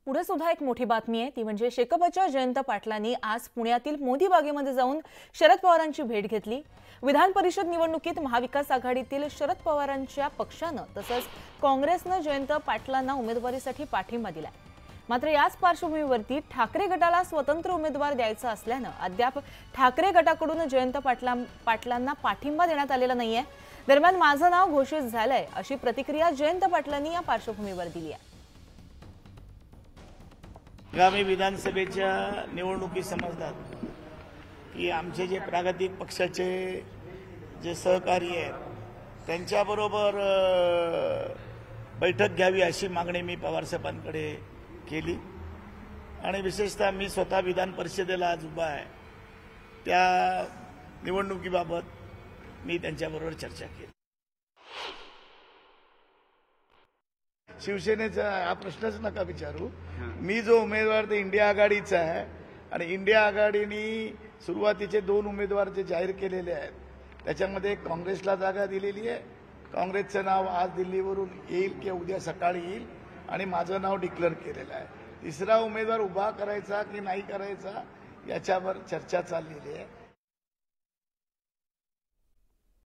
पुढे सुद्धा एक मोठी बातमी आहे ती म्हणजे शेकापच्या जयंत पाटलांनी आज पुण्यातील मोदी बागेमध्ये जाऊन शरद पवारांची भेट घेतली। विधान परिषद निवडणुकीत महाविकास आघाडीतील शरद पवारांच्या पक्षाने तसंच काँग्रेसने जयंत पाटलांना उमेदवारीसाठी पाठिंबा दिलाय। मात्र याच पार्श्वभूमीवरती ठाकरे गटाला स्वतंत्र उमेदवार द्यायचा असल्याने अद्याप ठाकरे गटाकडून जयंत पाटलांना पाठिंबा देण्यात आलेला नाहीये। दरम्यान माझं नाव घोषित झालंय अशी प्रतिक्रिया जयंत पाटलांनी या पार्श्वभूमीवर दिली आहे। आगामी विधानसभेच्या निवडणुकी समजतात की आमचे जे प्रागतिक पक्षाचे जे सहकारी आहेत त्यांच्याबरोबर बैठक घ्यावी अशी मागणी मी पवार साहेबांकडे केली आणि विशेषतः मी स्वतः विधान परिषदेला आज उभा आहे त्या निवडणुकीबाबत मी त्यांच्याबरोबर चर्चा केली। शिवसेनेचा हा प्रश्नच नका विचारू। मी जो उमेदवार ते इंडिया आघाडीचा आहे आणि इंडिया आघाडीने सुरुवातीचे 2 उमेदवार जे जाहीर केलेले आहेत त्याच्यामध्ये काँग्रेसला जागा दिलेली आहे। काँग्रेसचं नाव आज दिल्लीवरून येईल की उद्या सकाळी येईल आणि माझं नाव डिक्लेअर केलेलं आहे। तिसरा उमेदवार उभा करायचा की नाही करायचा याच्यावर चर्चा चाललेली आहे।